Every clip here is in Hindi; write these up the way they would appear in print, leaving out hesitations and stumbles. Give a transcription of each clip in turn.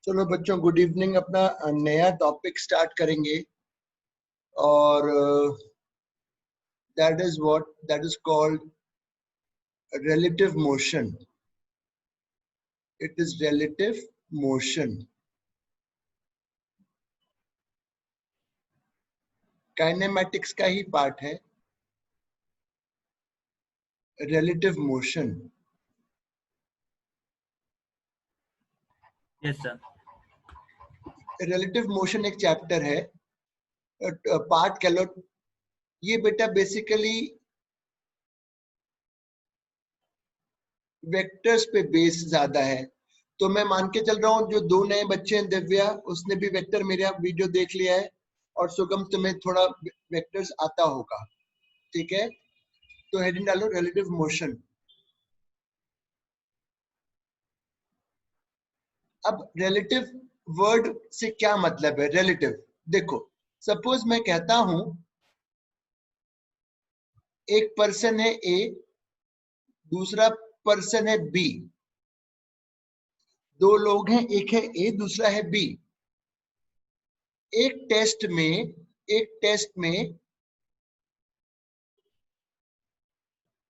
चलो बच्चों, गुड इवनिंग। अपना नया टॉपिक स्टार्ट करेंगे और that is called relative motion. It is relative motion. Kinematics का ही पार्ट है relative motion. Yes sir. relative motion एक चैप्टर है, पार्ट कह लो। ये बेटा बेसिकली वेक्टर्स पे बेस ज्यादा है। तो मैं मान के चल रहा हूँ जो दो नए बच्चे हैं, दिव्या उसने भी वेक्टर मेरा वीडियो देख लिया है, और सुगम तुम्हें थोड़ा वेक्टर्स आता होगा, ठीक है। तो हेडिंग डालो रिलेटिव मोशन। अब रिलेटिव वर्ड से क्या मतलब है? रिलेटिव देखो, सपोज मैं कहता हूं एक पर्सन है ए, दूसरा पर्सन है बी। दो लोग हैं, एक है ए दूसरा है बी। एक टेस्ट में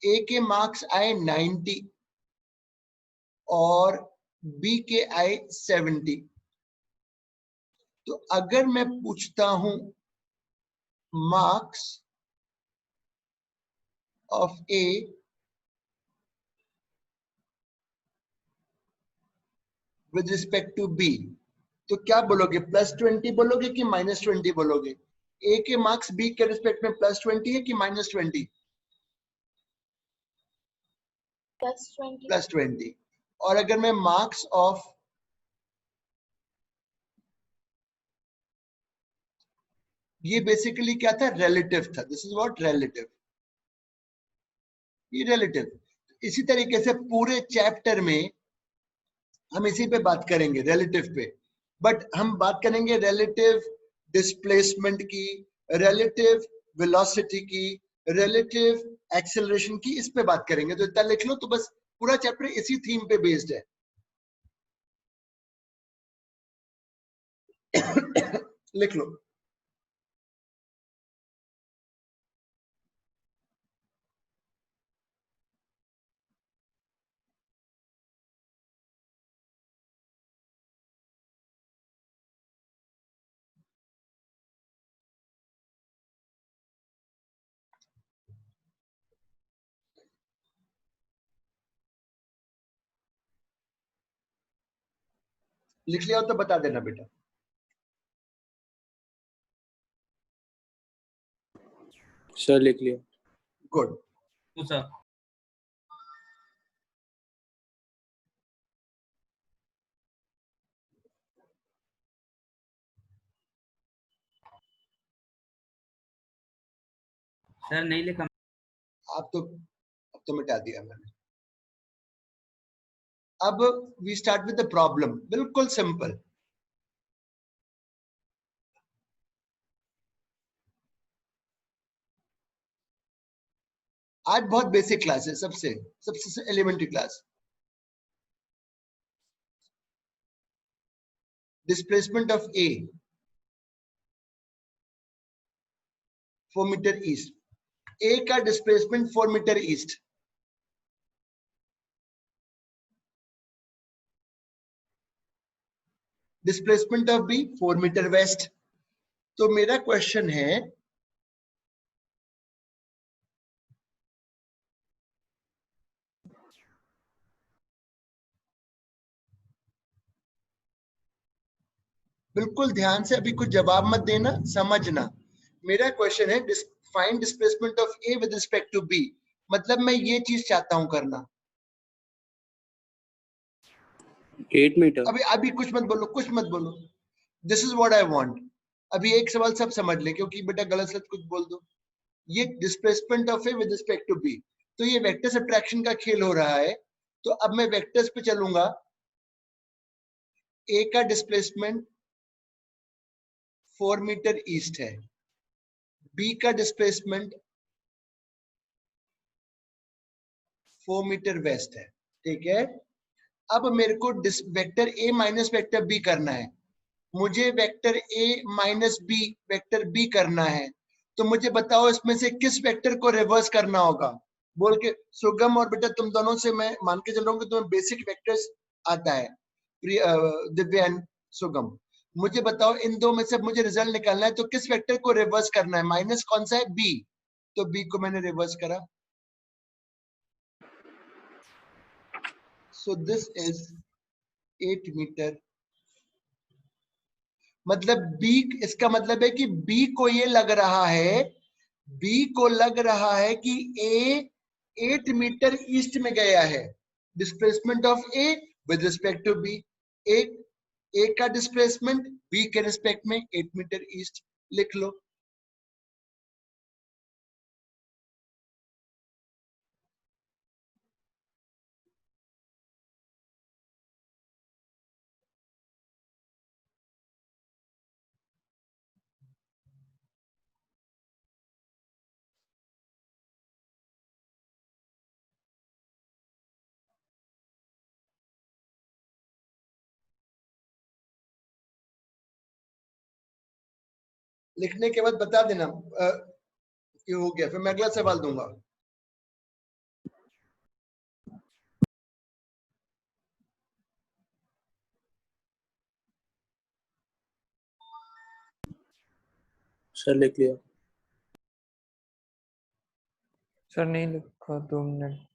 ए के मार्क्स आए 90 और बी के आए 70। तो अगर मैं पूछता हूं marks of A with respect to B, तो क्या बोलोगे? +20 बोलोगे कि -20 बोलोगे? ए के मार्क्स बी के रिस्पेक्ट में +20 है कि -20? +20। और अगर मैं मार्क्स ऑफ ये बेसिकली क्या था? रिलेटिव था। दिस इज व्हाट रिलेटिव, ये रिलेटिव। इसी तरीके से पूरे चैप्टर में हम इसी पे बात करेंगे, रिलेटिव पे। बट हम बात करेंगे रिलेटिव डिस्प्लेसमेंट की, रिलेटिव वेलोसिटी की, रिलेटिव एक्सेलरेशन की, इस पे बात करेंगे। तो इतना लिख लो, तो बस पूरा चैप्टर इसी थीम पे बेस्ड है। लिख लो। लिख लिया हो तो बता देना बेटा। सर लिख लिया। गुड। तो सर सर नहीं लिखा। अब तो मिटा दिया मैंने। अब we start with the problem. बिल्कुल सिंपल। आज बहुत बेसिक क्लास है, सबसे elementary class. Displacement of A 4 metre east. A का displacement 4 metre east. Displacement of B 4 metre west. तो मेरा क्वेश्चन है, बिल्कुल ध्यान से, अभी कुछ जवाब मत देना, समझना। मेरा क्वेश्चन है find displacement of A with respect to B. मतलब मैं ये चीज चाहता हूं करना। 8 मीटर। अभी कुछ मत बोलो। This is what I want. अभी एक सवाल सब समझ ले, क्योंकि बेटा गलत सच कुछ बोल दो। ये displacement of A with respect to B, तो ये वेक्टर सब्ट्रैक्शन का खेल हो रहा है। तो अब मैं वेक्टर्स पे चलूंगा। ए का डिस्प्लेसमेंट 4 मीटर ईस्ट है, बी का डिस्प्लेसमेंट 4 मीटर वेस्ट है, ठीक है। अब मेरे को vector A minus vector B करना है, मुझे vector A minus B vector B करना है, तो मुझे बताओ इसमें से किस वेक्टर को रिवर्स करना होगा बोल के। सुगम और बेटा तुम दोनों से मैं मान के चल रहा हूँ कि तुम्हें बेसिक वेक्टर्स आता है, दिव्या एंड सुगम। मुझे बताओ इन दो में से मुझे रिजल्ट निकालना है, तो किस वेक्टर को रिवर्स करना है, माइनस कौन सा है, बी, तो बी को मैंने रिवर्स करा। सो दिस इज 8 मीटर, मतलब बी, इसका मतलब है कि बी को ये लग रहा है, बी को लग रहा है कि ए 8 मीटर ईस्ट में गया है, displacement of A with respect to B, A का डिस्प्लेसमेंट बी के रिस्पेक्ट में 8 मीटर ईस्ट, लिख लो। लिखने के बाद बता देना ये हो गया, फिर मैं अगला सवाल दूंगा। सर लिख लिया। सर नहीं लिखा, 2 मिनट।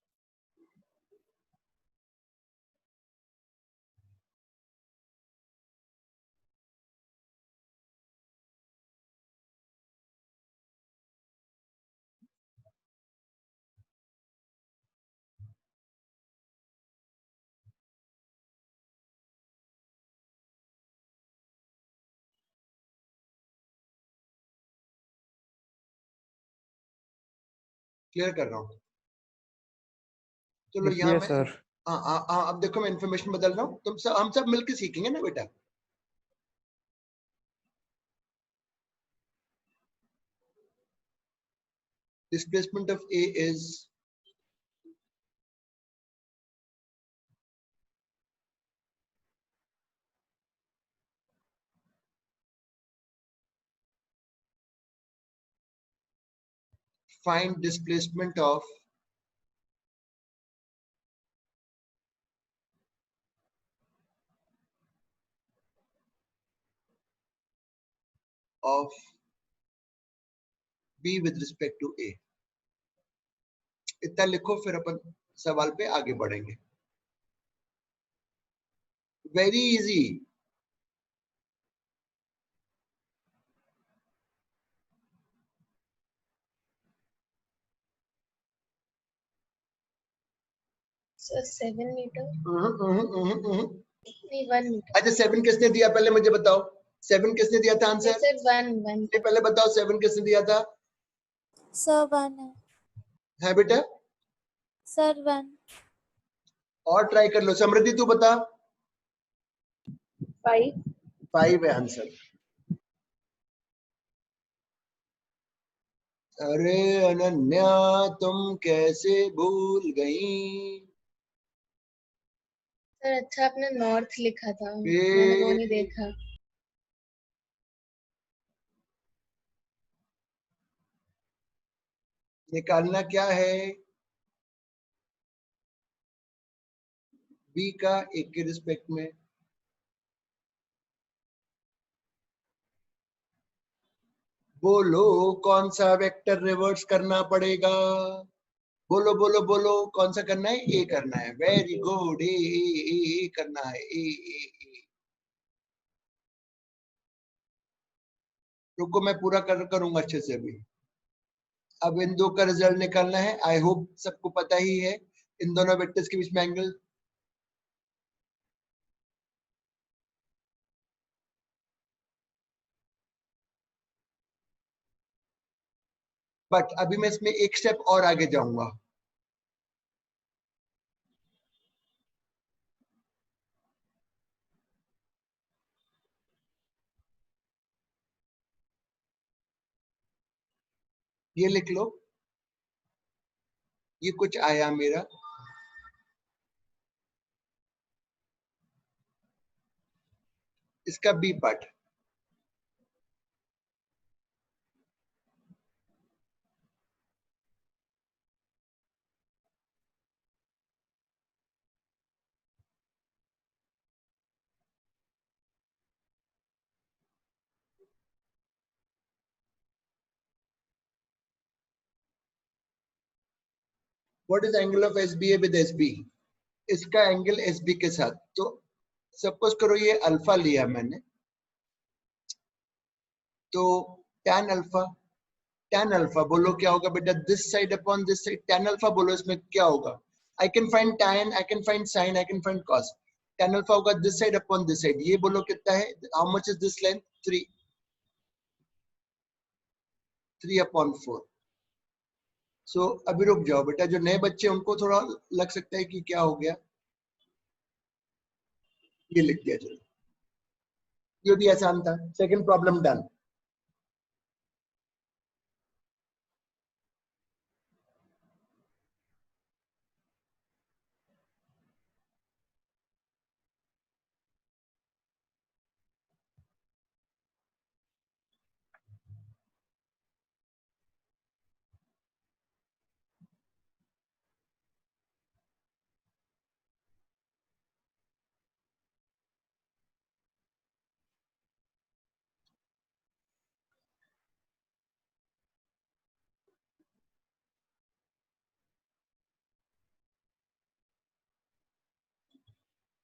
क्लियर कर रहा हूँ, चलो लिख यहाँ लिया मैं, सर। हाँ अब देखो मैं इंफॉर्मेशन बदल रहा हूँ, तुम सब हम सब मिलकर सीखेंगे ना बेटा। Displacement of A is find displacement of B with respect to A। इतना लिखो, फिर अपन सवाल पे आगे बढ़ेंगे। Very easy. सर 7 मीटर, नहीं 1 मीटर। अच्छा 7 किसने दिया पहले मुझे बताओ, 7 किसने दिया था आंसर? सर 1 पहले बताओ 7 किसने दिया था? सर 1 है बेटा? सर 1। और ट्राई कर लो, समृद्धि तू बता। 5। 5 है आंसर। अरे अनन्या तुम कैसे भूल गई? सर अच्छा आपने नॉर्थ लिखा था, मैंने वो नहीं देखा। निकालना क्या है? बी का एक के रिस्पेक्ट में, बोलो कौन सा वेक्टर रिवर्स करना पड़ेगा? बोलो बोलो बोलो, कौन सा करना है? ए करना है। वेरी गुड, ए करना है, ए। रुको मैं पूरा करूंगा अच्छे से अभी। अब इन दो का रिजल्ट निकालना है, आई होप सबको पता ही है इन दोनों वेक्टर्स के बीच में एंगल। बट अभी मैं इसमें एक स्टेप और आगे जाऊंगा। ये लिख लो, ये कुछ आया मेरा, इसका B part. What is the angle of SBA with SB? इसका एंगल SB के साथ, तो सपोज करो ये अल्फा लिया मैंने, तो tan अल्फा बोलो क्या होगा बेटा, this side upon this side, tan alpha बोलो इसमें क्या होगा, I can find tan, I can find sin, I can find cos, tan alpha होगा this side upon this side, ये बोलो कितना है, how much is this length, 3/4। सो अभी रुक जाओ बेटा, जो नए बच्चे उनको थोड़ा लग सकता है कि क्या हो गया, ये लिख दिया चलो, ये भी आसान था, सेकंड प्रॉब्लम डन।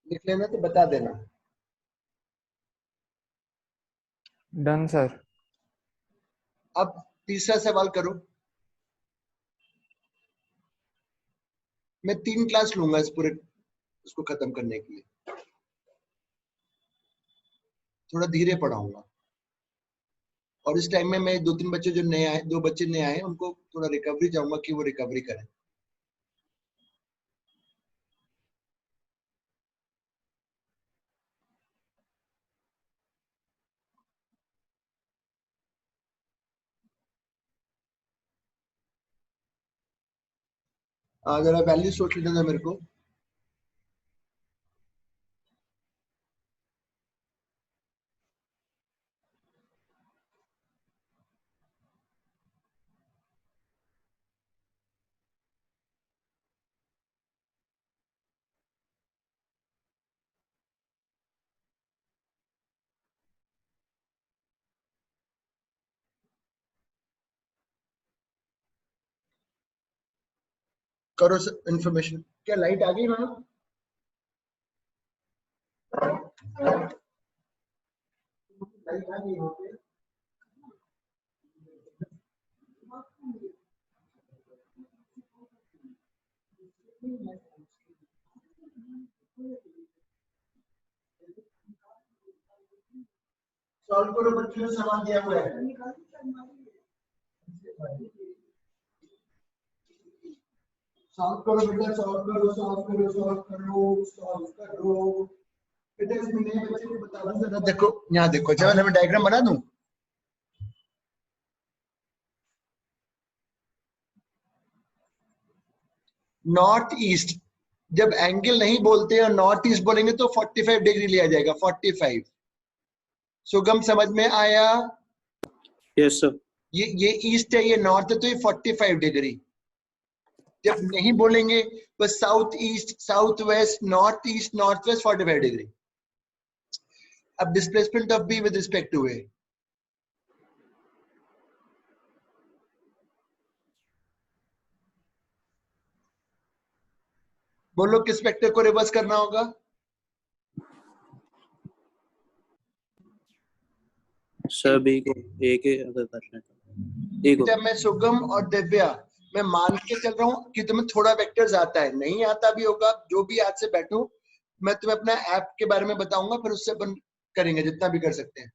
लिख लेना तो बता देना। Done sir. अब तीसरा सवाल करो। मैं 3 क्लास लूंगा इस पूरे उसको खत्म करने के लिए, थोड़ा धीरे पढ़ाऊंगा, और इस टाइम में मैं 2-3 बच्चे जो नए आए, 2 बच्चे नए आए, उनको थोड़ा रिकवरी चाहूंगा कि वो रिकवरी करें। जरा वैल्यू सोच लेना था मेरे को। करो इंफॉर्मेशन, क्या लाइट आ गई मैम? लाइट आ गई यहाँ पे? सॉल्व करो बच्चों ने सवाल दिया हुआ है। सॉल्व करो बेटा, सॉल्व करो, सॉल्व करो, सॉल्व करो, सॉल्व करो बेटा। इसमें नए बच्चे को बता दूं जरा, देखो यहाँ देखो, चलो मैं डायग्राम बना दूं। नॉर्थ ईस्ट, जब एंगल नहीं बोलते और नॉर्थ ईस्ट बोलेंगे तो 45 डिग्री लिया जाएगा, 45। सुगम समझ में आया? Yes sir. ये ईस्ट है, ये नॉर्थ है, तो ये 45 डिग्री। जब नहीं बोलेंगे बस south east, south west, north east, north west, 45 degree. अब displacement of B with respect to A, बोलो किस वेक्टर को रिवर्स करना होगा? सर बी को, ए के अगर करना है ए को। जब मैं सुगम और दिव्या, मैं मान के चल रहा हूँ कि तुम्हें थोड़ा वेक्टर्स आता है, नहीं आता भी होगा, जो भी आज से बैठो मैं तुम्हें अपना ऐप के बारे में बताऊंगा, फिर उससे अपन करेंगे जितना भी कर सकते हैं।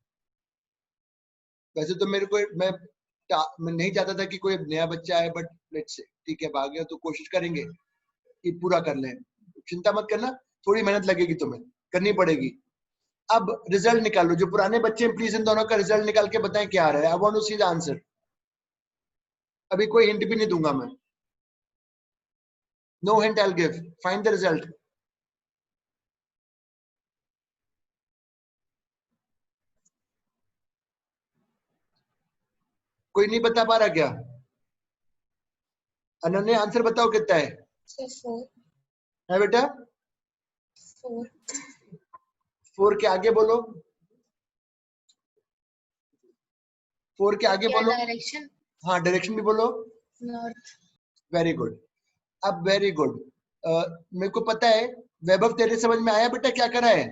वैसे तो मेरे को मैं नहीं चाहता था कि कोई नया बच्चा आए, बट लेट्स से ठीक है, भाग गया तो कोशिश करेंगे कि पूरा कर लें। चिंता मत करना, थोड़ी मेहनत लगेगी, तुम्हें करनी पड़ेगी। अब रिजल्ट निकालो, जो पुराने बच्चे हैं प्लीज इन दोनों का रिजल्ट निकाल के बताएं क्या आ रहा है। I want to see the answer. अभी कोई हिंट भी नहीं दूंगा मैं, no hint I will give, find the result. कोई नहीं बता पा रहा क्या? अनन्या आंसर बताओ कितना है? सर 4 है बेटा? 4 4 के आगे बोलो, 4 के आगे क्या बोलो। डायरेक्शन? हाँ डायरेक्शन भी बोलो। नॉर्थ। Very good. अब वेरी गुड, मेरे को पता है वैभव, तेरे समझ में आया बेटा क्या करा है?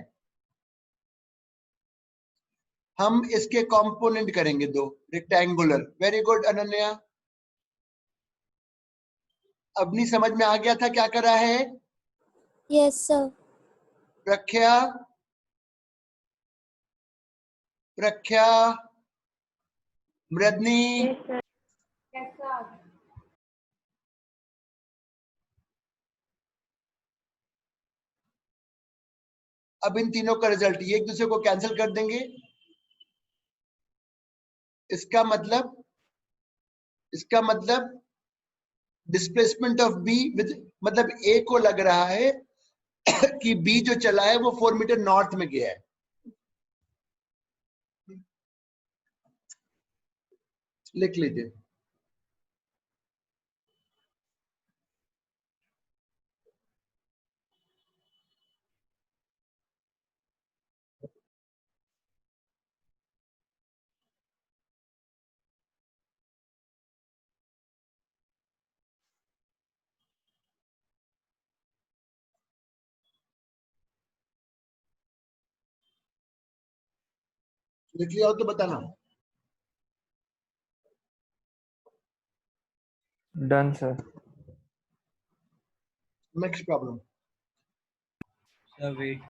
हम इसके कंपोनेंट करेंगे 2 रेक्टेंगुलर। Very good Ananya. अपनी समझ में आ गया था क्या करा है? Yes, sir. प्रख्या, प्रख्या, मृदनी, अब इन तीनों का रिजल्ट ये एक दूसरे को कैंसिल कर देंगे। इसका मतलब डिस्प्लेसमेंट ऑफ बी विद, मतलब ए को लग रहा है कि बी जो चला है वो 4 मीटर नॉर्थ में गया है। लिख लीजिए। लिख लिया हो तो बताना। Done, sir. Next problem. Sir, wait.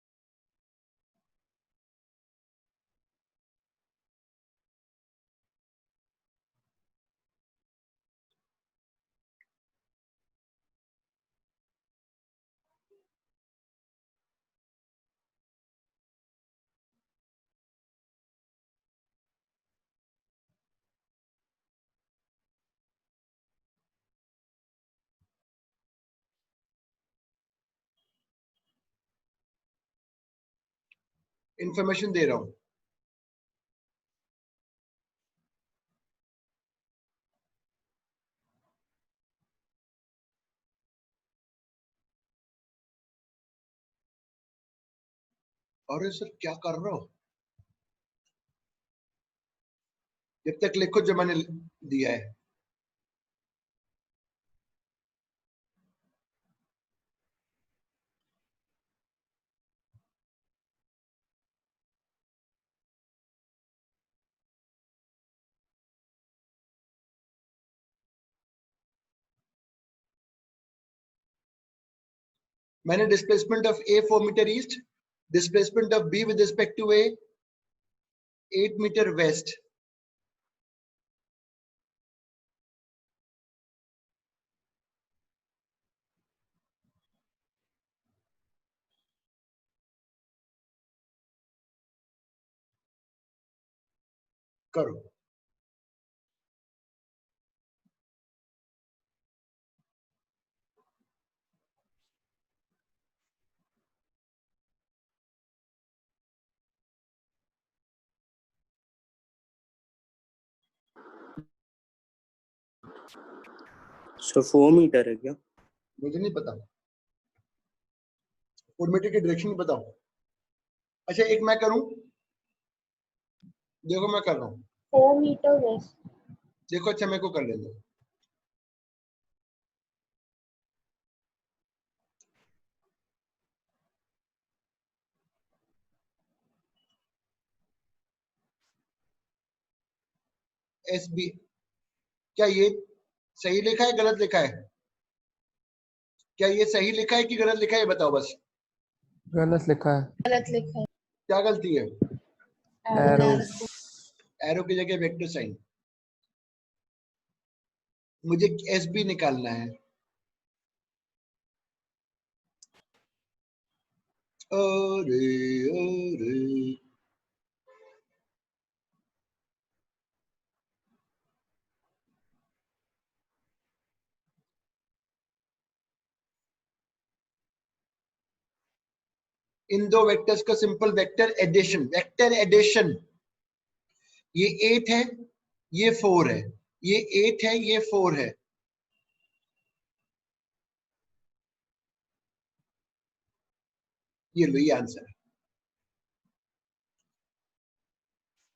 Information दे रहा हूं। अरे सर क्या कर रहे हो? जब तक लिखो जो मैंने दिया है। मैंने displacement of A 4 metre east, displacement of B with respect to A 8 metre west. करो। सर 4 मीटर है क्या? मुझे नहीं पता, 4 मीटर की डायरेक्शन नहीं पता। अच्छा एक मैं करूं, देखो मैं कर रहा हूं। 4 मीटर वेस्ट। देखो अच्छा मेरे को कर ले दो। एस बी, क्या ये सही लिखा है गलत लिखा है? क्या ये सही लिखा है कि गलत लिखा है बताओ बस। गलत लिखा है। गलत लिखा है। क्या गलती है? Arrow. एरो की जगह वेक्टर साइन। मुझे एस बी निकालना है। अरे अरे इन दो वेक्टर्स का simple vector addition, vector addition. ये 8 है, ये 4 है, ये 8 है, ये 4 है। ये लो, ये आंसर है।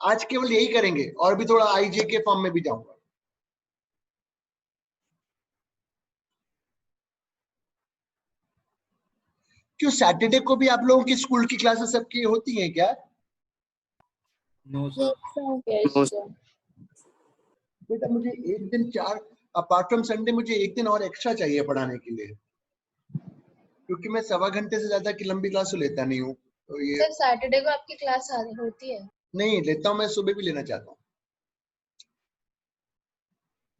आज केवल यही करेंगे, और भी थोड़ा आईजे के फॉर्म में भी जाऊंगा। क्यों सैटरडे को भी आप लोगों की स्कूल की क्लासेस सबकी होती हैं क्या? No, sir. Yes, sir. No Yes, sir. बेटा मुझे एक दिन 4, अपार्ट फ्रॉम संडे, मुझे एक दिन और एक्स्ट्रा चाहिए पढ़ाने के लिए, क्योंकि मैं 1.25 घंटे से ज्यादा की लंबी क्लास तो लेता नहीं हूँ। तो ये सर सैटरडे को आपकी क्लास होती है? नहीं लेता हूँ, मैं सुबह भी लेना चाहता हूँ।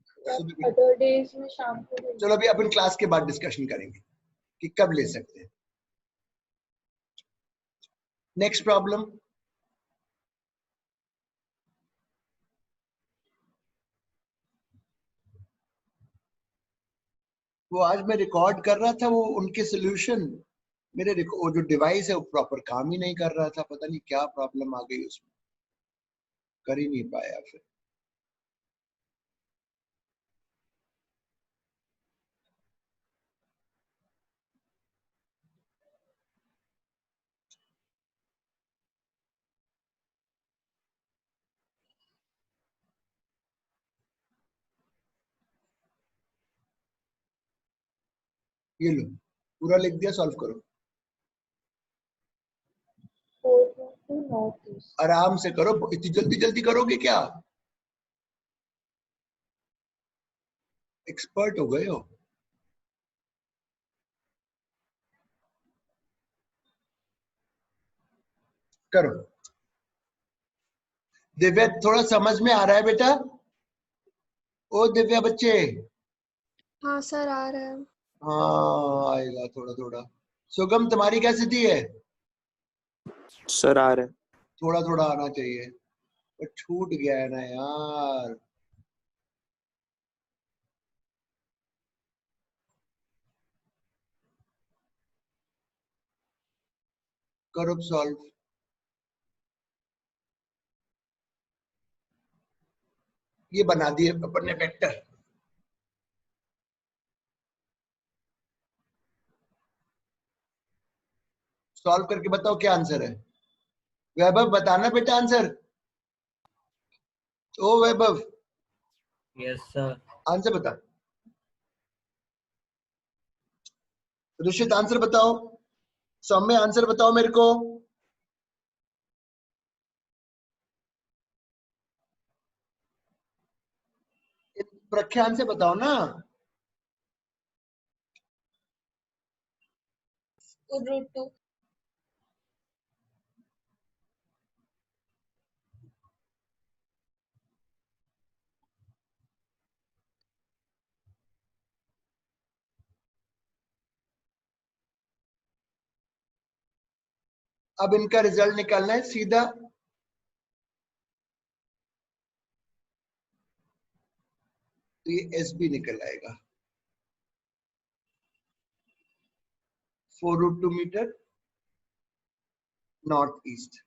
सुबह भी। अदर डेज में शाम को चलो अभी अपन क्लास के बाद डिस्कशन करेंगे कि कब ले सकते हैं। Next problem. वो आज मैं रिकॉर्ड कर रहा था, वो उनके सोल्यूशन, मेरे वो जो डिवाइस है वो प्रॉपर काम ही नहीं कर रहा था, पता नहीं क्या प्रॉब्लम आ गई उसमें, कर ही नहीं पाया फिर। ये लो, पूरा लिख दिया, सॉल्व करो, 4 to north east. आराम से करो, इतनी जल्दी जल्दी करोगे क्या? एक्सपर्ट हो गए हो। करो। दिव्या थोड़ा समझ में आ रहा है बेटा? ओ दिव्या बच्चे। हाँ सर आ रहा है। हाँ आएगा थोड़ा थोड़ा। सुगम तुम्हारी क्या स्थिति है? सर आ रहा है। थोड़ा थोड़ा आना चाहिए, पर छूट गया है ना यार। करो सॉल्व। ये बना दिए अपन ने वेक्टर। सॉल्व करके बताओ क्या आंसर है। वैभव बताना बेटा आंसर। ओ वैभव, Yes, sir. आंसर बता। ऋषित आंसर बताओ। सौम्य आंसर बताओ मेरे को। प्रख्या आंसर बताओ ना। √2। अब इनका रिजल्ट निकालना है सीधा। तो ये एस बी निकल आएगा, 4√2 मीटर नॉर्थ ईस्ट।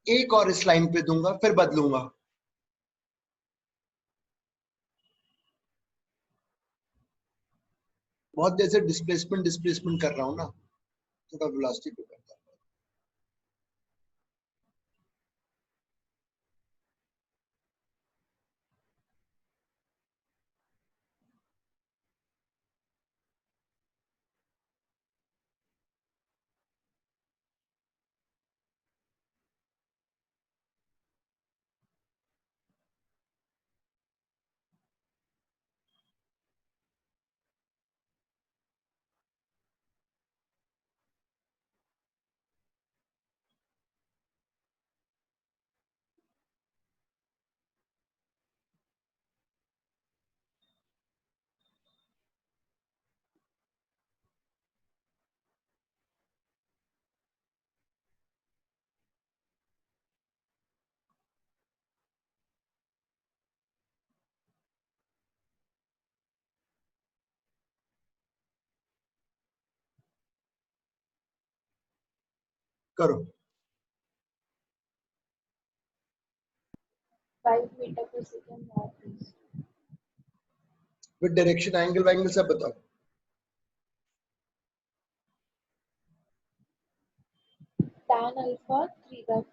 एक और इस लाइन पे दूंगा, फिर बदलूंगा। बहुत देर से डिस्प्लेसमेंट डिस्प्लेसमेंट कर रहा हूं ना, थोड़ा वेलोसिटी पे करता हूं। करो। 5 meter per second northeast. With direction angle वैंगल सब बताओ। Tan alpha 3/4.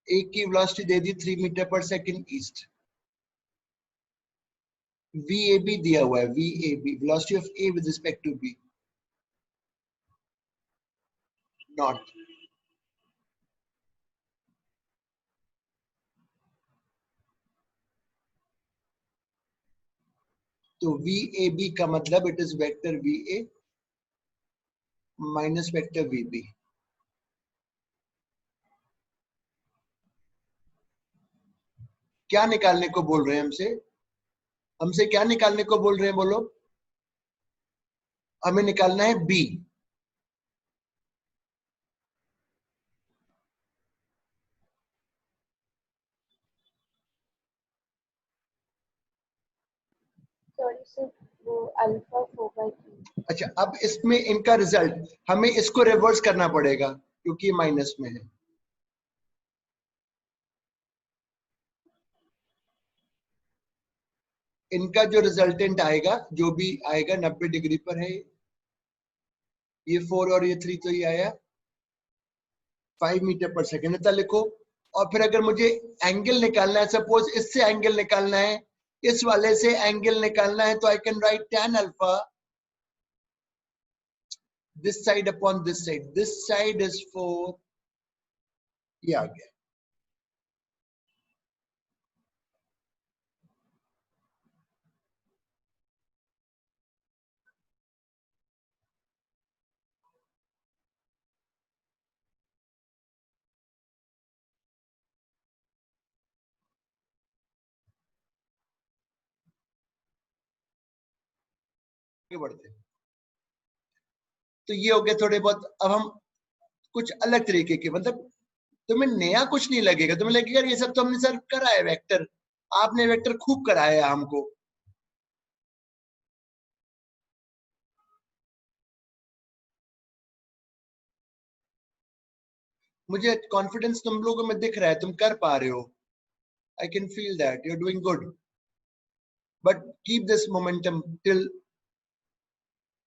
एक की वेलोसिटी दे दी 3 metre per second east. VAB दिया हुआ है, VAB velocity of A with respect to B north. तो VAB का मतलब it is vector VA minus vector VB। क्या निकालने को बोल रहे हैं हमसे? हमसे क्या निकालने को बोल रहे हैं बोलो? हमें निकालना है B। Sorry sir, वो alpha 4/3. अच्छा, अब इसमें इनका रिजल्ट हमें इसको रिवर्स करना पड़ेगा क्योंकि ये माइनस में है। इनका जो रिजल्टेंट आएगा, जो भी आएगा 90 डिग्री पर है, ये 4 और ये 3 तो ये आया 5 मीटर पर सेकेंड इतना लिखो। और फिर अगर मुझे एंगल निकालना है, सपोज इससे एंगल निकालना है, इस वाले से एंगल निकालना है, तो I can write tan alpha this side upon this side. This side is 4, ये आ गया। आगे बढ़ते हैं। तो ये हो गया थोड़े बहुत। अब हम कुछ अलग तरीके के, मतलब तुम्हें नया कुछ नहीं लगेगा, तुम्हें लगेगा ये सब तो हमने सर करा है वेक्टर, आपने वेक्टर खूब कराया हमको। मुझे कॉन्फिडेंस तुम लोगों में दिख रहा है, तुम कर पा रहे हो। I can feel that you are doing good, but keep this momentum till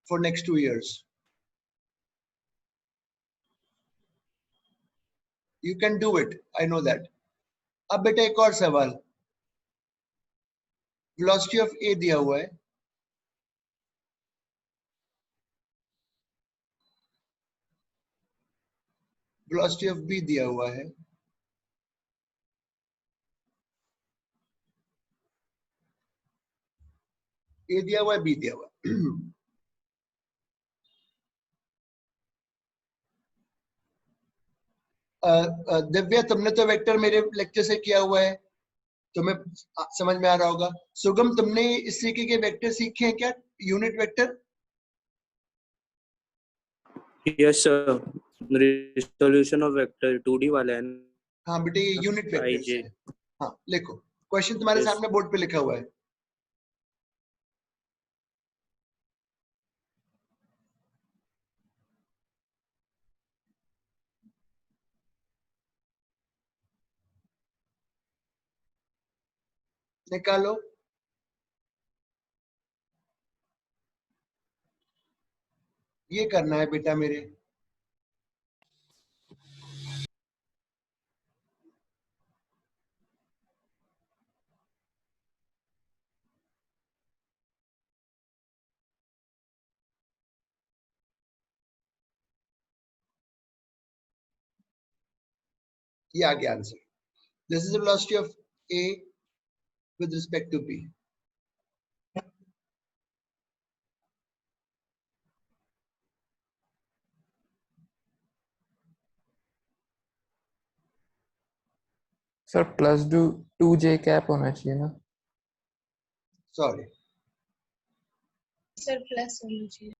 for next 2 years. You can do it, I know that. अब बेटा एक और सवाल, वेलोसिटी ऑफ ए दिया हुआ है, वेलोसिटी ऑफ बी दिया हुआ है, ए दिया हुआ है, बी दिया हुआ है। दिव्या, तुमने तो वेक्टर मेरे लेक्चर से किया हुआ है, तुम्हें समझ में आ रहा होगा। सुगम, तुमने इस तरीके के वेक्टर सीखे हैं क्या, unit vector? Yes sir, resolution of vector 2D वाला है ना? हाँ बेटे, ये यूनिट वेक्टर्स IJ। है। हाँ लिखो, क्वेश्चन तुम्हारे Yes. सामने बोर्ड पे लिखा हुआ है। निकालो। ये करना है बेटा मेरे। ये आ गया answer. This is the velocity of A with respect to B. Sir plus 2J cap होना चाहिए ना? सॉरी, सर प्लस होना चाहिए।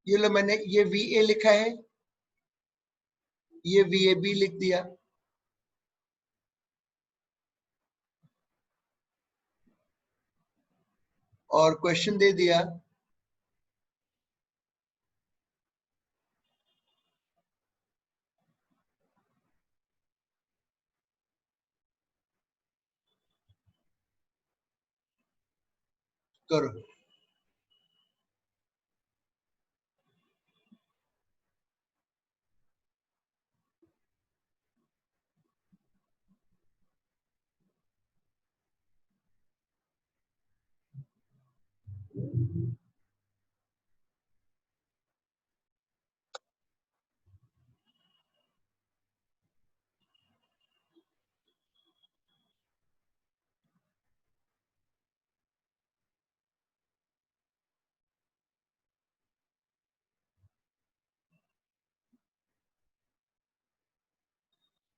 ये लो, मैंने ये VA लिखा है, ये VAB लिख दिया। और क्वेश्चन दे दिया। करो।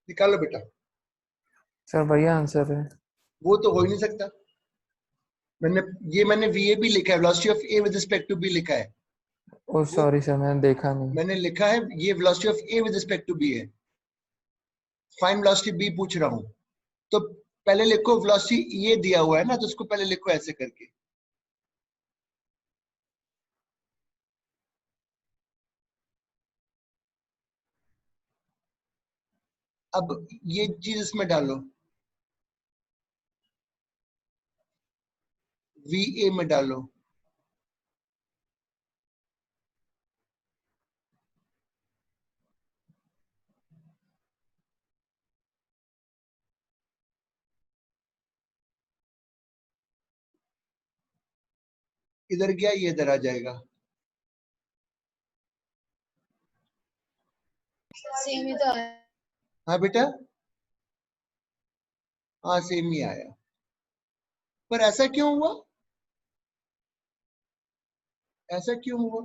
निकालो बेटा। सर बढ़िया आंसर है। वो तो हो ही नहीं सकता। मैंने VAB लिखा है, velocity of A with respect to B लिखा है। ओ सॉरी सर, मैंने देखा नहीं। मैंने लिखा है ये velocity of A with respect to B है। फाइंड वेलोसिटी B पूछ रहा हूं, तो पहले लिखो वेलोसिटी ये दिया हुआ है ना, तो उसको पहले लिखो ऐसे करके। अब ये चीज इसमें डालो, VA में डालो। इधर गया, ये इधर आ जाएगा। सेम ही तो है। हाँ बेटा, हाँ सेम ही आया। पर ऐसा क्यों हुआ? ऐसा क्यों हुआ?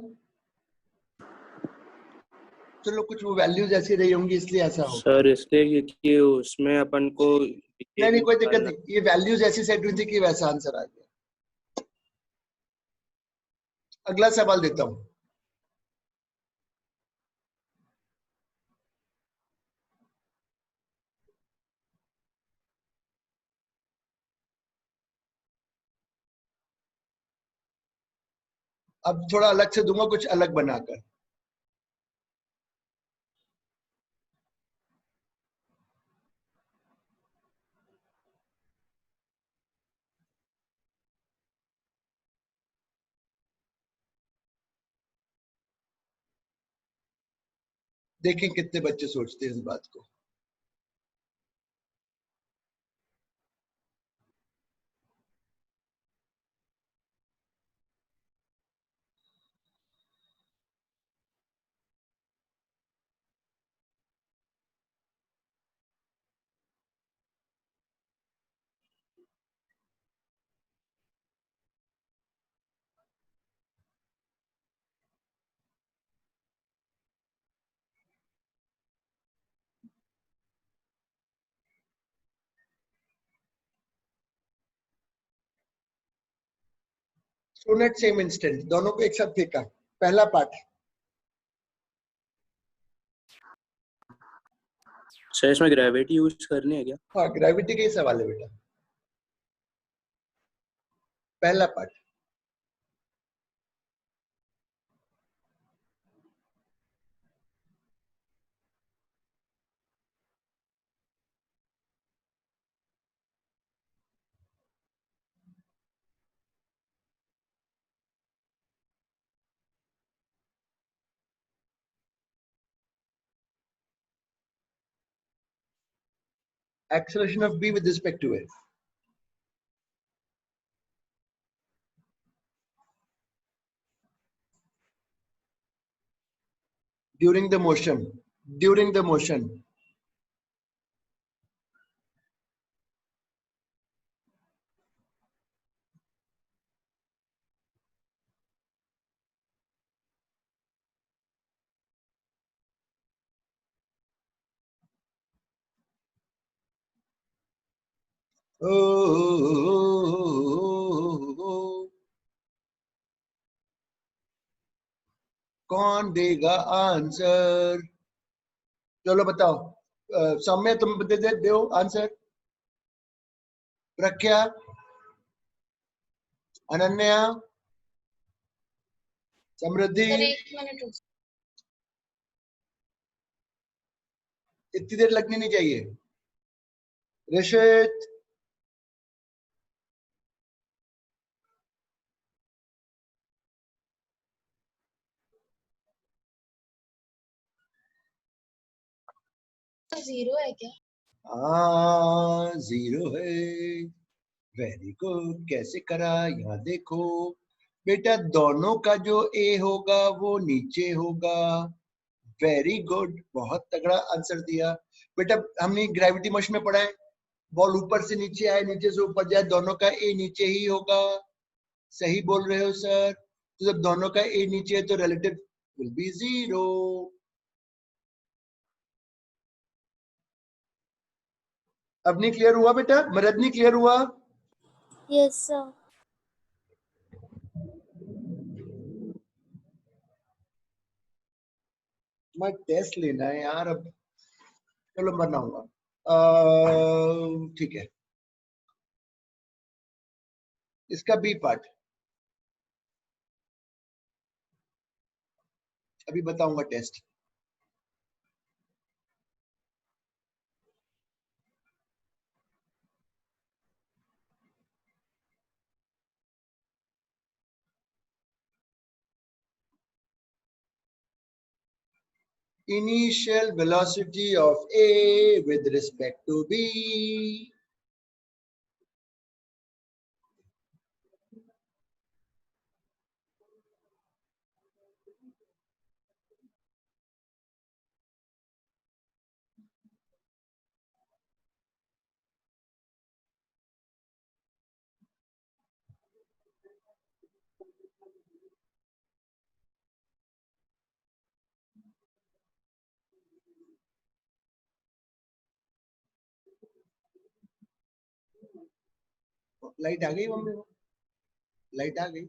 चलो कुछ वो वैल्यूज ऐसी रही होंगी इसलिए ऐसा हो। सर इसलिए क्योंकि उसमें अपन को नहीं कोई दिक्कत नहीं, ये वैल्यूज ऐसी सेट हुई थी कि वैसा आंसर आ गया। अगला सवाल देता हूं। अब थोड़ा अलग से दूंगा, कुछ अलग बनाकर। देखें कितने बच्चे सोचते हैं इस बात को। स्टूडेंट सेम इंस्टेंट, दोनों को एक साथ फेंका। पहला पार्ट। सर इसमें ग्रेविटी यूज करनी है क्या? हाँ ग्रेविटी का ही सवाल है बेटा। पहला part. Acceleration of B with respect to A. During the motion. During the motion. Oh. कौन देगा आंसर? चलो बताओ। सौम्य तुम दो आंसर। प्रज्ञा, अनन्या, समृद्धि। सर 1 मिनट रुक। इतनी देर लगनी नहीं चाहिए। ऋषित, 0 है क्या? हाँ 0 है। Very good. कैसे करा? यहाँ देखो बेटा, दोनों का जो ए होगा वो नीचे होगा। वेरी गुड, बहुत तगड़ा आंसर दिया बेटा। हमने ग्रेविटी मोशन में पढ़ा है, बॉल ऊपर से नीचे आए, नीचे से ऊपर जाए, दोनों का ए नीचे ही होगा। सही बोल रहे हो सर। तो जब दोनों का ए नीचे है तो रिलेटिव विल बी 0। अब नहीं क्लियर हुआ बेटा? मरद नहीं क्लियर हुआ? Yes sir. मैं टेस्ट लेना है यार अब। चलो बनाऊंगा। ठीक है, इसका बी पार्ट अभी बताऊंगा test. Initial velocity of A with respect to B. Light आ गई मम्मी? लाइट आ गई?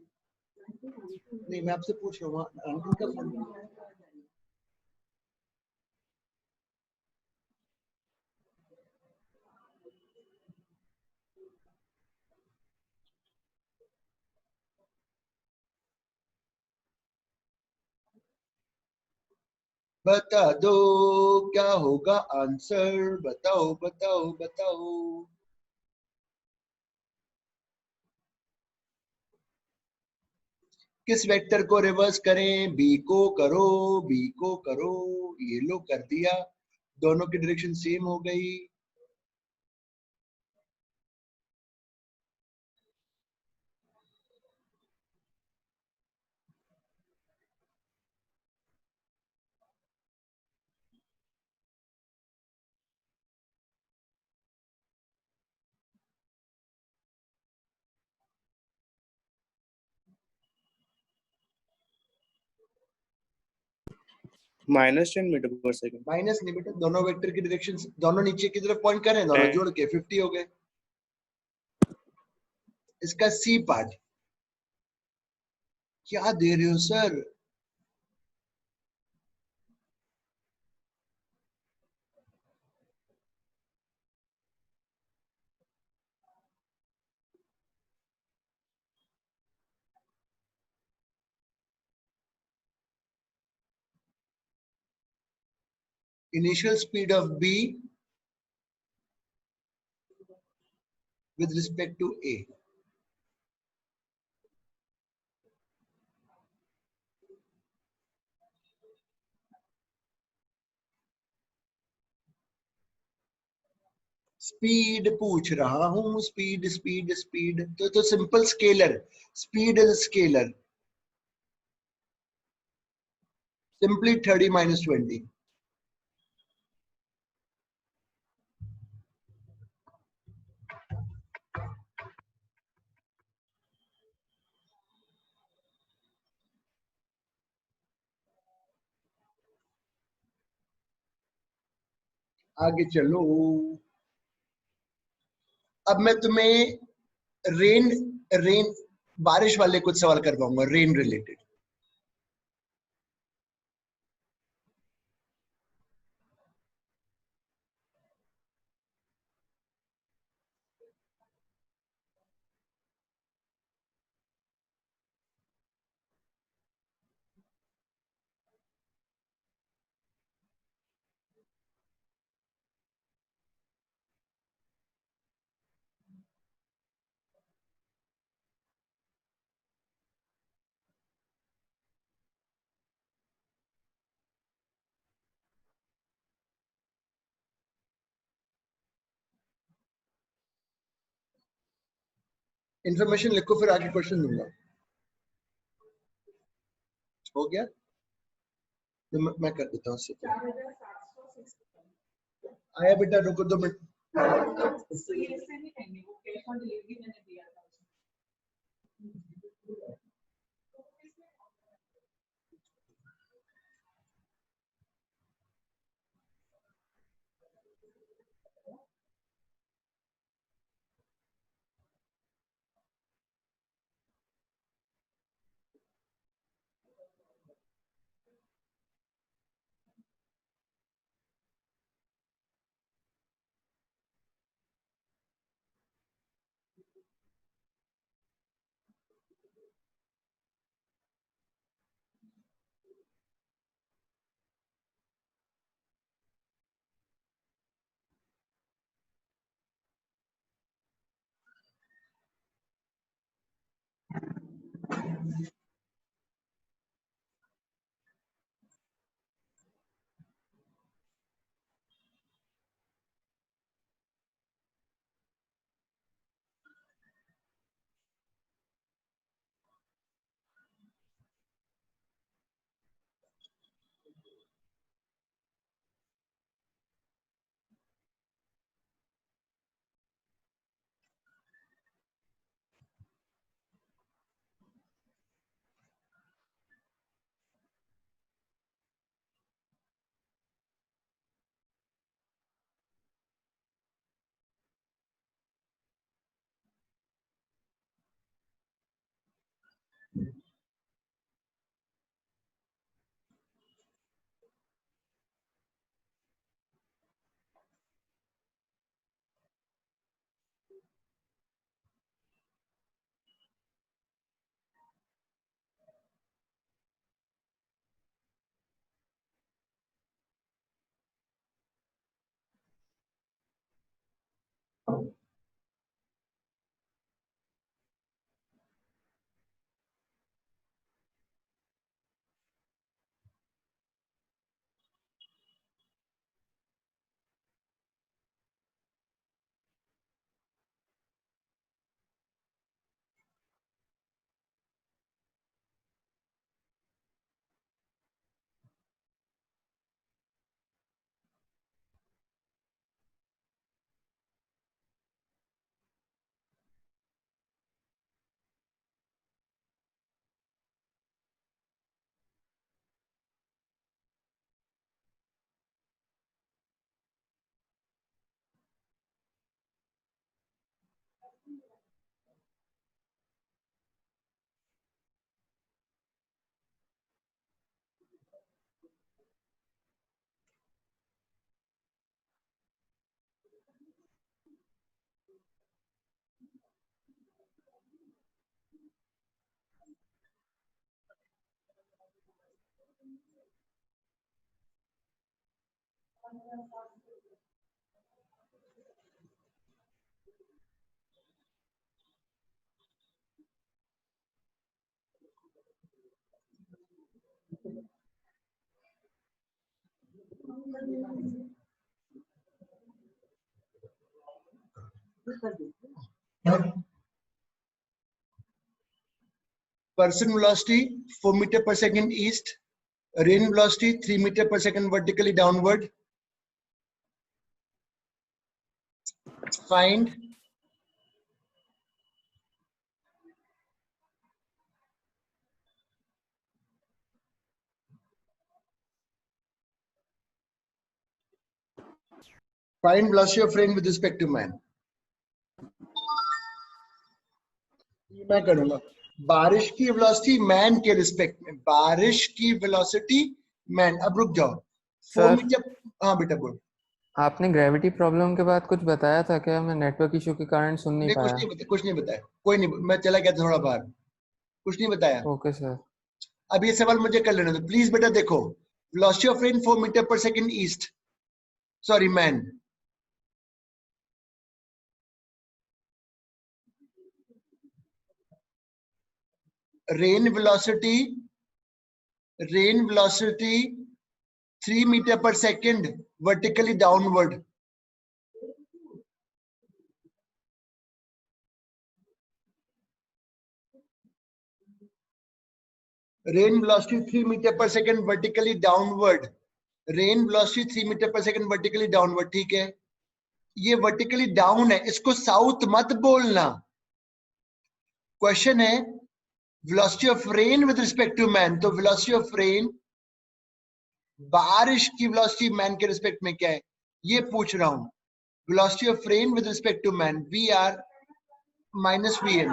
नहीं, मैं आपसे पूछ रहा हूँ अंकल का फोन। बता दो क्या होगा आंसर? बताओ बताओ बताओ। किस वेक्टर को रिवर्स करें? बी को करो, बी को करो। ये लो कर दिया, दोनों की डायरेक्शन सेम हो गई। -10 मीटर पर सेकंड। माइनस नहीं बेटा, दोनों वेक्टर की डायरेक्शन, दोनों नीचे की तरफ पॉइंट करें, दोनों जोड़ के 50 हो गए। इसका सी पार्ट क्या दे रहे हो sir? Initial speed of B with respect to A. Speed पूछ रहा हूं, स्पीड स्पीड स्पीड। तो simple scalar, speed is scalar, simply 30 - 20। आगे चलो। अब मैं तुम्हें रेन रेन बारिश वाले कुछ सवाल करवाऊंगा, रेन रिलेटेड। इंफॉर्मेशन लिखो, फिर आगे क्वेश्चन दूंगा। हो गया तो मैं कर देता हूँ। आया बेटा, रुको 2 minute. Person velocity 4 meter per second east. Rain velocity 3 meter per second vertically downward. Find velocity of rain with respect to man. मैं करूंगा बारिश की वेलोसिटी मैन के रिस्पेक्ट में, बारिश की वेलोसिटी मैन। अब रुक जाओ 4 सर मीटर। हाँ बेटा बोल। आपने ग्रेविटी प्रॉब्लम के बाद कुछ बताया था क्या? मैं नेटवर्क इशू के कारण सुन नहीं नहीं पाया। कुछ नहीं बताया, कोई नहीं, मैं चला गया था थोड़ा बाहर, कुछ नहीं बताया। Okay sir. अब ये सवाल मुझे कर लेना दो प्लीज बेटा। देखो velocity of rain 4 metre per second east, sorry man. Rain velocity 3 meter per second vertically rain velocity 3 metre per second vertically downward, rain velocity 3 metre per second vertically downward, ठीक है, ये वर्टिकली डाउन है, इसको साउथ मत बोलना। क्वेश्चन है velocity of rain with respect to man, तो वेलोसिटी ऑफ रेन, बारिश की वेलोसिटी मैन के रिस्पेक्ट में क्या है ये पूछ रहा हूं। Velocity of rain with respect to man V R minus V N,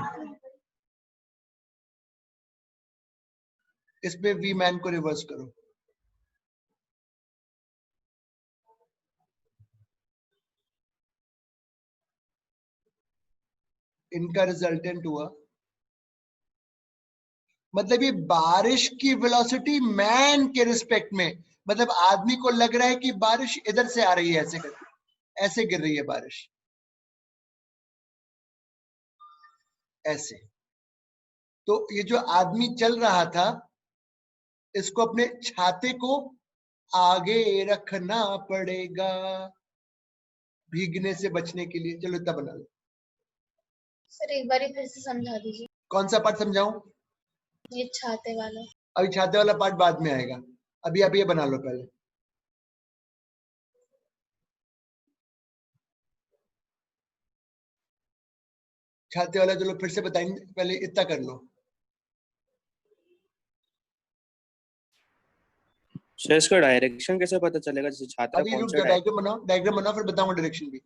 इसमें वी मैन को रिवर्स करो, इनका रिजल्टेंट हुआ, मतलब ये बारिश की वेलोसिटी मैन के रिस्पेक्ट में, मतलब आदमी को लग रहा है कि बारिश इधर से आ रही है, ऐसे कर, ऐसे गिर रही है बारिश, ऐसे। तो ये जो आदमी चल रहा था, इसको अपने छाते को आगे रखना पड़ेगा भीगने से बचने के लिए। चलो इतना बना लो। सर एक बार फिर से समझा दीजिए। कौन सा पार्ट समझाऊं? ये छाते वाला। अभी छाते वाला पार्ट बाद में आएगा, अभी आप ये बना लो पहले। छाते वाला चलो फिर से बताएंगे, पहले इतना कर लो। सर इसका डायरेक्शन कैसे पता चलेगा, जैसे छाता अभी कौन रुक सा जाओ, डायग्राम बनाओ, डायग्राम बनाओ, फिर बताऊंगा डायरेक्शन भी।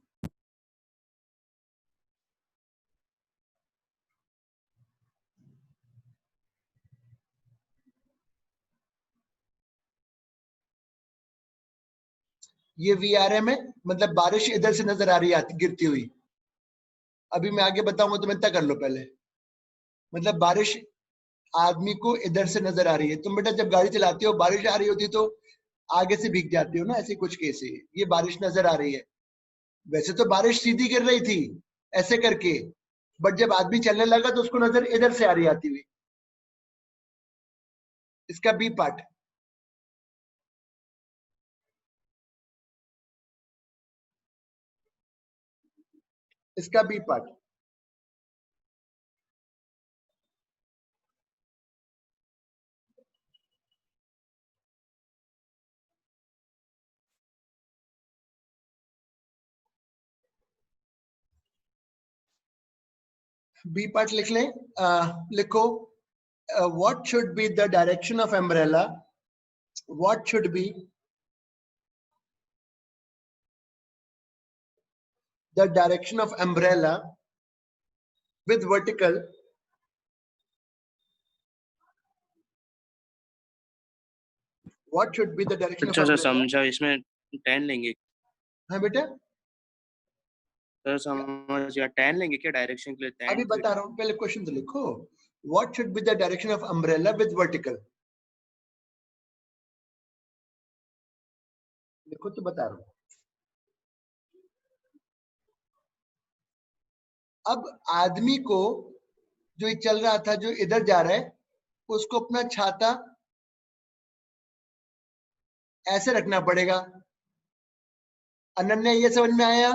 ये VRM है, मतलब बारिश इधर से नजर आ रही है गिरती हुई। अभी मैं आगे बताऊंगा, तुम इतना कर लो पहले। मतलब बारिश आदमी को इधर से नजर आ रही है। तुम बेटा जब गाड़ी चलाते हो, बारिश आ रही होती तो आगे से भीग जाते हो ना, ऐसे कुछ केस है। ये बारिश नजर आ रही है, वैसे तो बारिश सीधी गिर रही थी ऐसे करके, बट जब आदमी चलने लगा तो उसको नजर इधर से आ रही आती हुई। इसका बी पार्ट, इसका बी पार्ट। बी पार्ट लिख लें। लिखो what should be the direction of umbrella, what should be the direction of umbrella with vertical, what should be the direction of अच्छा सर umbrella? समझा, इसमें 10 लेंगे हाँ बेटा, सर, समझ गया। 10 लेंगे क्या डायरेक्शन के लिए? 10 अभी बता रहा हूँ, पहले क्वेश्चन तो लिखो। what should be the direction of umbrella with vertical, लिखो तो बता रहा हूँ। अब आदमी को जो चल रहा था, जो इधर जा रहा है, उसको अपना छाता ऐसे रखना पड़ेगा। अनन्या ये समझ में आया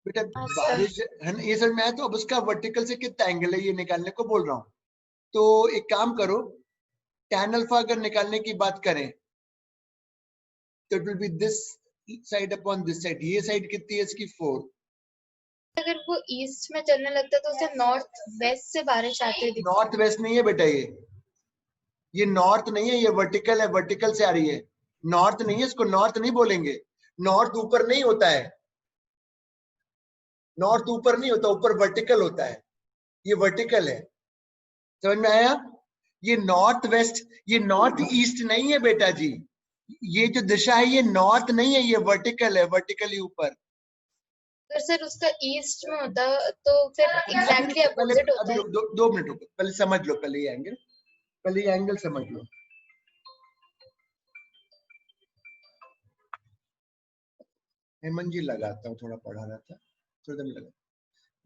बेटा? बारिश है ना, ये समझ में आया। तो अब उसका वर्टिकल से कितना एंगल है ये निकालने को बोल रहा हूं। तो एक काम करो, tan अल्फा अगर निकालने की बात करें तो it will be this side upon this side. ये साइड कितनी है इसकी? 4। अगर वो ईस्ट में चलने लगता तो उसे नॉर्थ वेस्ट से बारिश आती दिखती। नॉर्थ वेस्ट नहीं है बेटा, ये नॉर्थ नहीं है, ये वर्टिकल है, वर्टिकल से आ रही है। नॉर्थ नहीं है, इसको नॉर्थ नहीं बोलेंगे। नॉर्थ ऊपर नहीं होता है, नॉर्थ ऊपर नहीं होता, ऊपर वर्टिकल होता है। ये वर्टिकल है, समझ में आया? ये नॉर्थ वेस्ट, ये नॉर्थ ईस्ट नहीं है बेटा जी। ये जो दिशा है ये नॉर्थ नहीं है, ये वर्टिकल है, वर्टिकली ऊपर। अगर सर उसका ईस्ट में होता तो फिर एग्जैक्टली अपोजिट होता है। 2 मिनट रुको, पहले समझ लो, पहले ये एंगल, पहले ये एंगल समझ लो। हेमंत जी लगाता हूँ, थोड़ा पढ़ा रहा था, थोड़ा दम लगा।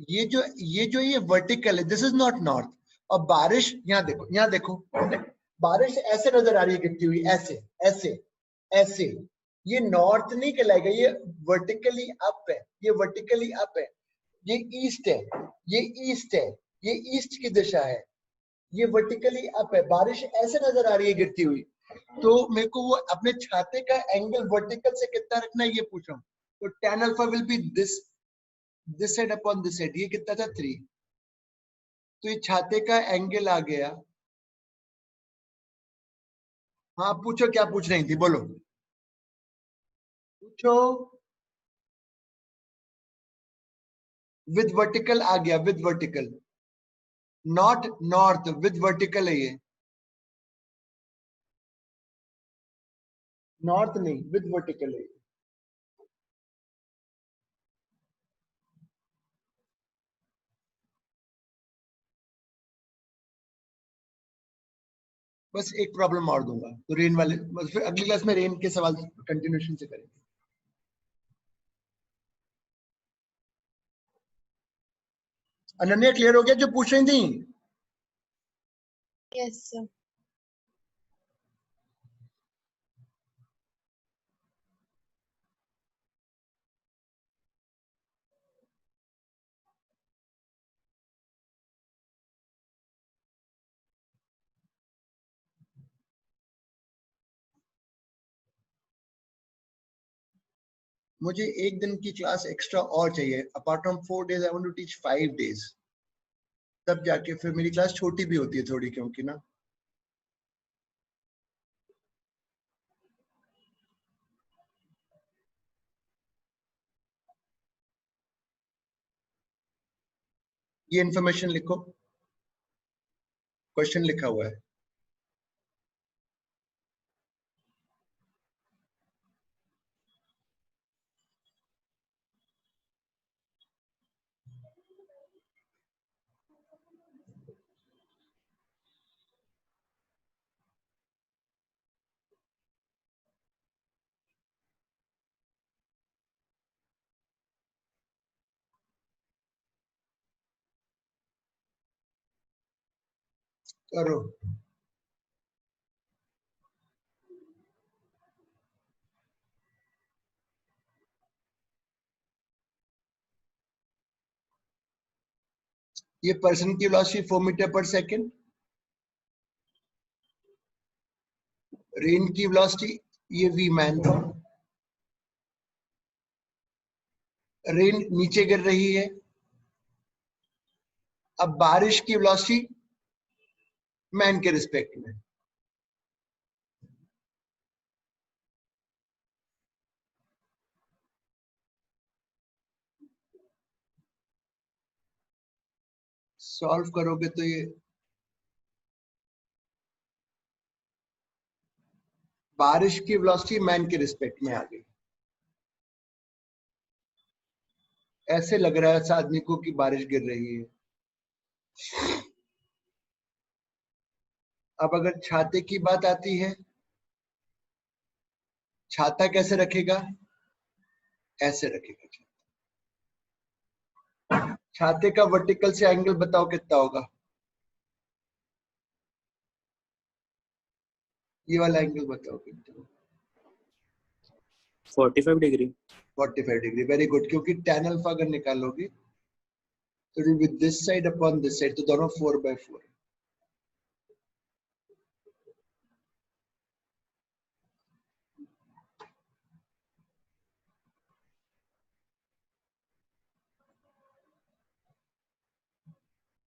ये वर्टिकल है, दिस इज नॉट नॉर्थ। और बारिश यहाँ देखो, यहाँ देखो, बारिश ऐसे नजर आ रही है गिरती हुई, ऐसे ऐसे ऐसे। ये नॉर्थ नहीं कहलाएगा, ये वर्टिकली अप है, ये वर्टिकली अप है। ये ईस्ट है, ये ईस्ट है, ये ईस्ट की दिशा है, ये वर्टिकली अप है, बारिश ऐसे नजर आ रही है गिरती हुई, तो मेरे को वो अपने छाते का एंगल वर्टिकल से कितना रखना है ये पूछ रहा हूँ। तो tan alpha will be this side upon this side, ये कितना था 3, तो ये छाते का एंगल आ गया। हाँ पूछो, क्या पूछ रही थी, बोलो पूछो। विद वर्टिकल आ गया, with vertical, not north, with vertical है ये, नॉर्थ नहीं, विद वर्टिकल है ये। बस एक प्रॉब्लम और दूंगा तो रेन वाले, बस फिर अगली क्लास में रेन के सवाल कंटिन्यूएशन से करेंगे। अनन्या क्लियर हो गया जो पूछ रही थी? Yes sir. मुझे एक दिन की क्लास एक्स्ट्रा और चाहिए, apart from 4 days I want to teach 5 days, तब जाके फिर मेरी क्लास छोटी भी होती है थोड़ी, क्योंकि ना ये इंफॉर्मेशन लिखो, क्वेश्चन लिखा हुआ है। करो। ये पर्सन की वेलोसिटी 4 मीटर पर सेकेंड, रेन की वेलोसिटी ये वी मैन था, रेन नीचे गिर रही है। अब बारिश की वेलोसिटी मैन के रिस्पेक्ट में, सॉल्व करोगे तो ये बारिश की वेलोसिटी मैन के रिस्पेक्ट में आ गई। ऐसे लग रहा है ऐसा आदमी को कि बारिश गिर रही है। अब अगर छाते की बात आती है, छाता कैसे रखेगा, ऐसे रखेगा। छाते का वर्टिकल से एंगल बताओ कितना होगा, ये वाला एंगल बताओ कितना, 45 डिग्री। 45 degree, very good. क्योंकि tan अल्फा अगर निकालोगे तो with this side upon this side, तो दोनों 4/4।